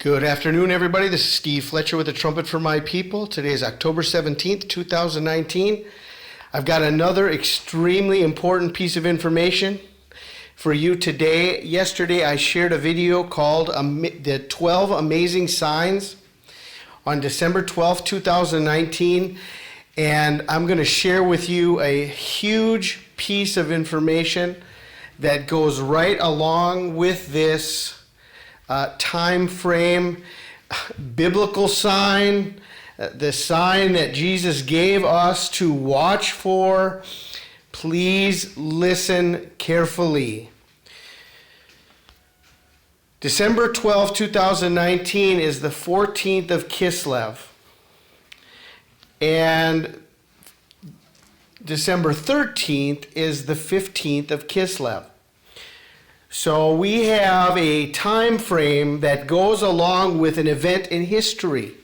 Good afternoon, everybody. This is Steve Fletcher with the Trumpet for My People. Today is October 17th, 2019. I've got another extremely important piece of information for you today. Yesterday, I shared a video called The 12 Amazing Signs on December 12th, 2019. And I'm going to share with you a huge piece of information that goes right along with this time frame, biblical sign, the sign that Jesus gave us to watch for. Please listen carefully. December 12, 2019 is the 14th of Kislev. And December 13th is the 15th of Kislev. So we have a time frame that goes along with an event in history.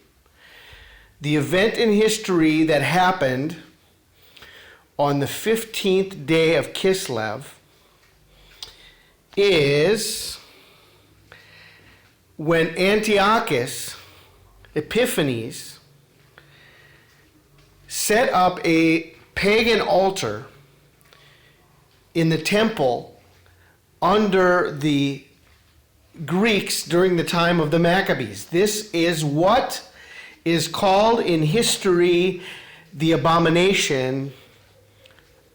The event in history that happened on the 15th day of Kislev is when Antiochus Epiphanes set up a pagan altar in the temple under the Greeks during the time of the Maccabees. This is what is called in history the Abomination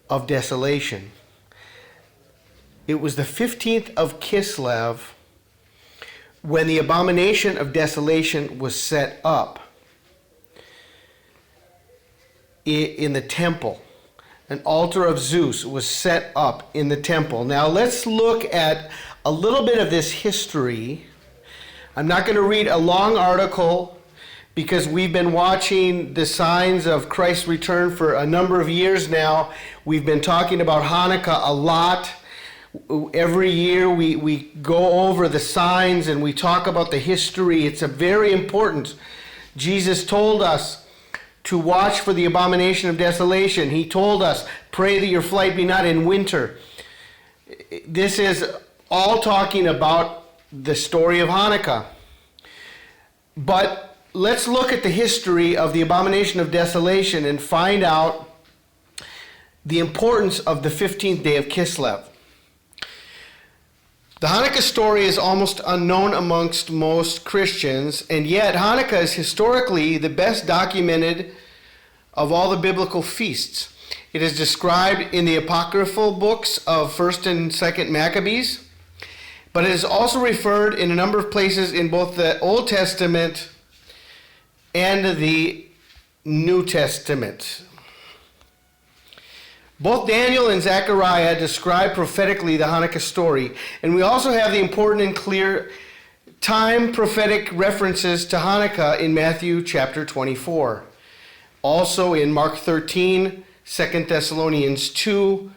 of Desolation. It was the 15th of Kislev when the Abomination of Desolation was set up in the temple. An altar of Zeus was set up in the temple. Now let's look at a little bit of this history. I'm not going to read a long article because we've been watching the signs of Christ's return for a number of years now. We've been talking about Hanukkah a lot. Every year we go over the signs and we talk about the history. It's a very important. Jesus told us to watch for the abomination of desolation. He told us, pray that your flight be not in winter. This is all talking about the story of Hanukkah. But let's look at the history of the abomination of desolation and find out the importance of the 15th day of Kislev. The Hanukkah story is almost unknown amongst most Christians, and yet Hanukkah is historically the best documented of all the biblical feasts. It is described in the apocryphal books of 1st and 2nd Maccabees, but it is also referred in a number of places in both the Old Testament and the New Testament. Both Daniel and Zechariah describe prophetically the Hanukkah story, and we also have the important and clear time prophetic references to Hanukkah in Matthew chapter 24. Also in Mark 13, 2 Thessalonians 2,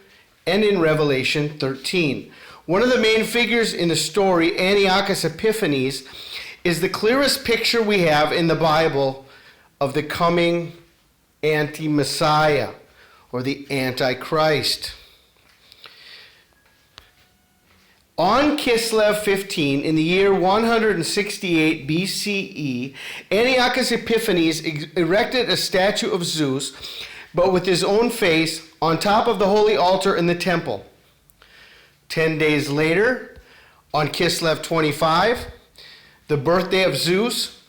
and in Revelation 13. One of the main figures in the story, Antiochus Epiphanes, is the clearest picture we have in the Bible of the coming anti-Messiah, or the Antichrist. On Kislev 15, in the year 168 BCE, Antiochus Epiphanes erected a statue of Zeus, but with his own face, on top of the holy altar in the temple. 10 days later, on Kislev 25, the birthday of Zeus,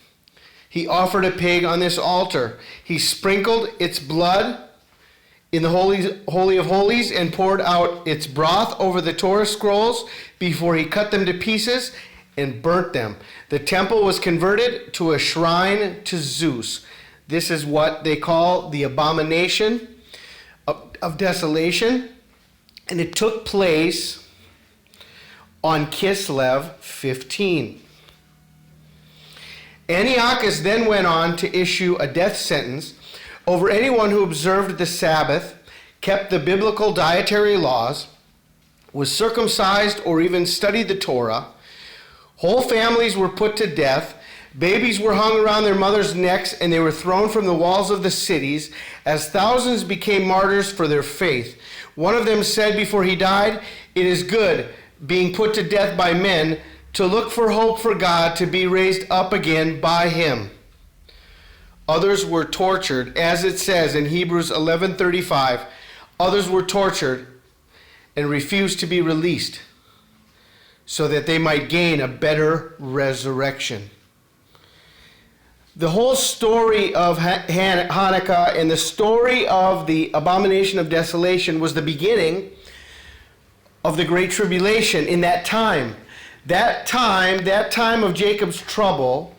he offered a pig on this altar. He sprinkled its blood in the Holy of Holies and poured out its broth over the Torah scrolls before he cut them to pieces and burnt them. The temple was converted to a shrine to Zeus. This is what they call the Abomination of Desolation, and it took place on Kislev 15. Antiochus then went on to issue a death sentence over anyone who observed the Sabbath, kept the biblical dietary laws, was circumcised, or even studied the Torah. Whole families were put to death. Babies were hung around their mothers' necks, and they were thrown from the walls of the cities, as thousands became martyrs for their faith. One of them said before he died, "It is good, being put to death by men, to look for hope for God to be raised up again by him. Others were tortured, as it says in Hebrews 11:35. Others were tortured and refused to be released so that they might gain a better resurrection. The whole story of Hanukkah and the story of the Abomination of Desolation was the beginning of the Great Tribulation in that time. That time of Jacob's trouble,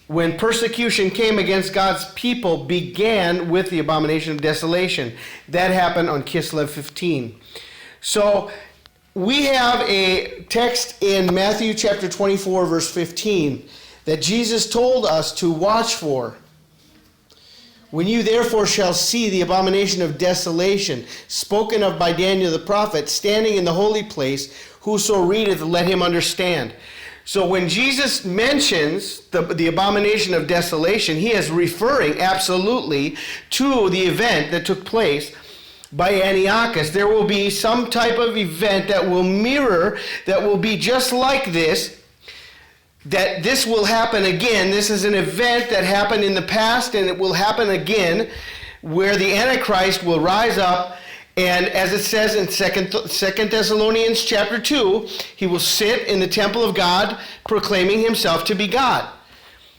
when persecution came against God's people, began with the Abomination of Desolation. That happened on Kislev 15. So we have a text in Matthew chapter 24, verse 15, that Jesus told us to watch for. When you therefore shall see the abomination of desolation, spoken of by Daniel the prophet, standing in the holy place, whoso readeth, let him understand. So when Jesus mentions the abomination of desolation, he is referring absolutely to the event that took place by Antiochus. There will be some type of event that will mirror, that will be just like this, that this will happen again. This is an event that happened in the past, and it will happen again, where the Antichrist will rise up, and as it says in 2 Thessalonians chapter 2, he will sit in the temple of God, proclaiming himself to be God.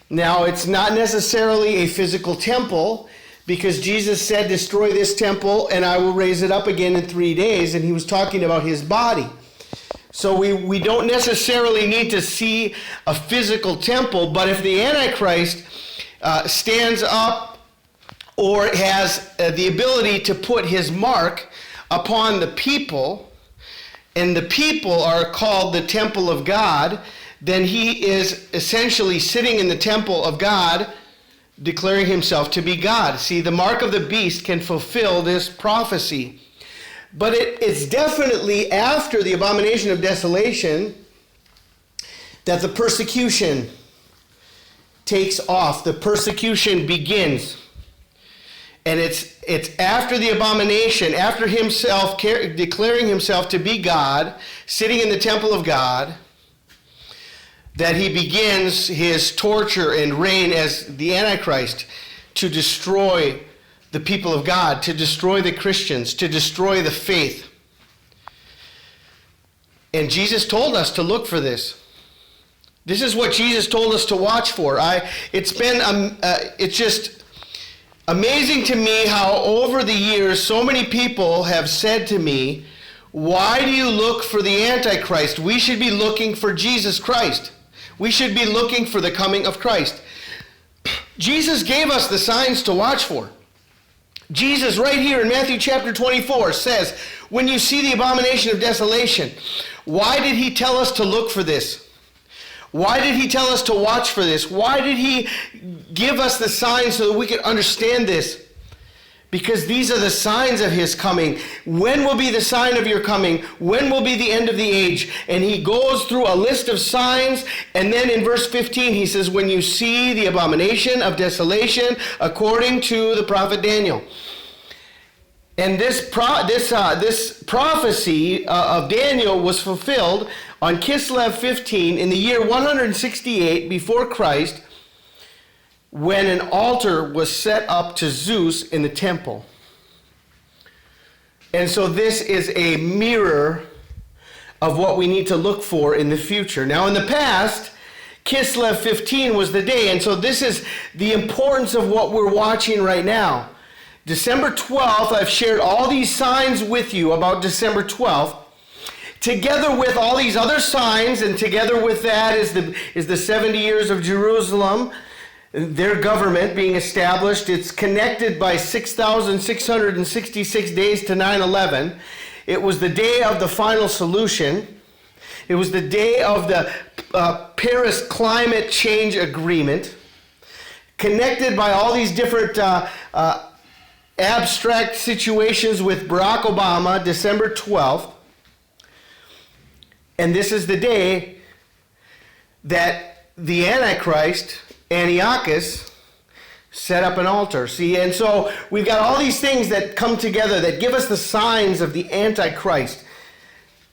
Now, it's not necessarily a physical temple, because Jesus said, destroy this temple, and I will raise it up again in 3 days, and he was talking about his body. So we don't necessarily need to see a physical temple, but if the Antichrist stands up or has the ability to put his mark upon the people, and the people are called the temple of God, then he is essentially sitting in the temple of God, declaring himself to be God. See, the mark of the beast can fulfill this prophecy. But it's definitely after the Abomination of Desolation that the persecution takes off. The persecution begins. And it's after the abomination, after himself declaring himself to be God, sitting in the temple of God, that he begins his torture and reign as the Antichrist to destroy the people of God, to destroy the Christians, to destroy the faith. And Jesus told us to look for this. This is what Jesus told us to watch for. It's just amazing to me how over the years so many people have said to me, why do you look for the Antichrist? We should be looking for Jesus Christ. We should be looking for the coming of Christ. Jesus gave us the signs to watch for. Jesus, right here in Matthew chapter 24, says, when you see the abomination of desolation, why did he tell us to look for this? Why did he tell us to watch for this? Why did he give us the signs so that we could understand this? Because these are the signs of his coming. When will be the sign of your coming? When will be the end of the age? And he goes through a list of signs, and then in verse 15 he says, when you see the abomination of desolation, according to the prophet Daniel. And this prophecy of Daniel was fulfilled on Kislev 15 in the year 168 before Christ, when an altar was set up to Zeus in the temple. And so this is a mirror of what we need to look for in the future. Now, in the past, Kislev 15 was the day, and so this is the importance of what we're watching right now. December 12th, I've shared all these signs with you about December 12th, together with all these other signs, and together with that is the 70 years of Jerusalem, their government being established. It's connected by 6,666 days to 9/11. It was the day of the final solution. It was the day of the Paris Climate Change Agreement, connected by all these different abstract situations with Barack Obama, December 12th. And this is the day that the Antichrist, Antiochus, set up an altar. See, and so we've got all these things that come together that give us the signs of the Antichrist.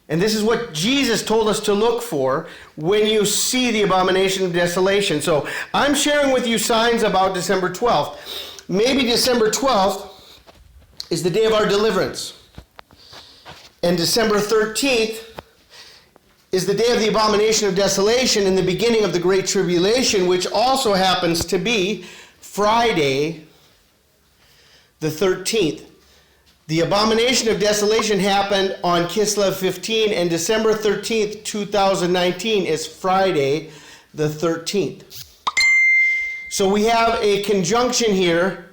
And this is what Jesus told us to look for when you see the abomination of desolation. So I'm sharing with you signs about December 12th. Maybe December 12th is the day of our deliverance. And December 13th is the day of the abomination of desolation and the beginning of the Great Tribulation, which also happens to be Friday the 13th. The abomination of desolation happened on Kislev 15, and December 13th, 2019 is Friday the 13th. So we have a conjunction here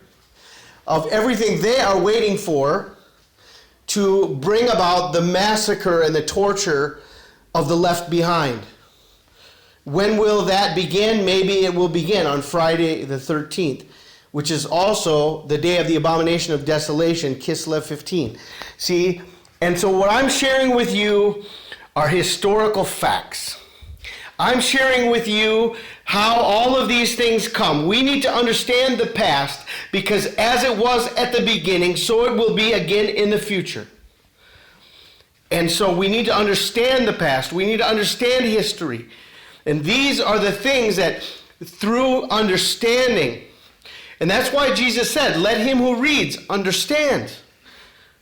of everything they are waiting for to bring about the massacre and the torture of the left behind. When will that begin? Maybe it will begin on Friday the 13th, which is also the day of the abomination of desolation, Kislev 15. See, and so what I'm sharing with you are historical facts. I'm sharing with you how all of these things come. We need to understand the past, because as it was at the beginning, so it will be again in the future. And so we need to understand the past. We need to understand history. And these are the things that through understanding, and that's why Jesus said, let him who reads understand.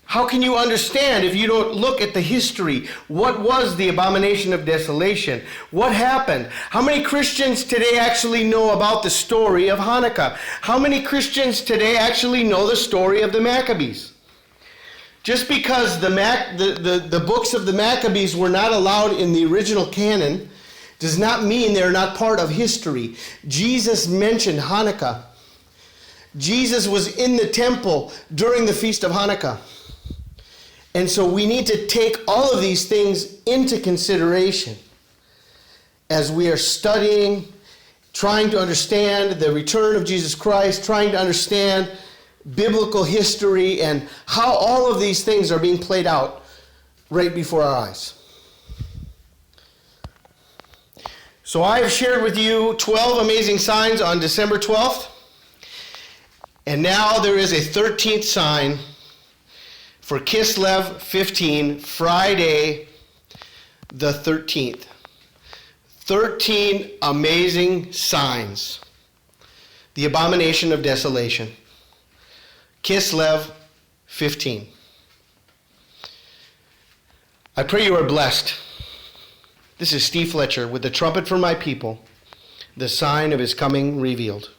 How can you understand if you don't look at the history? What was the abomination of desolation? What happened? How many Christians today actually know about the story of Hanukkah? How many Christians today actually know the story of the Maccabees? Just because the books of the Maccabees were not allowed in the original canon does not mean they're not part of history. Jesus mentioned Hanukkah. Jesus was in the temple during the Feast of Hanukkah. And so we need to take all of these things into consideration as we are studying, trying to understand the return of Jesus Christ, trying to understand biblical history and how all of these things are being played out right before our eyes. So I have shared with you 12 amazing signs on December 12th. And now there is a 13th sign for Kislev 15, Friday the 13th. 13 amazing signs. The abomination of desolation. Kislev 15. I pray you are blessed. This is Steve Fletcher with the trumpet for my people, the sign of his coming revealed.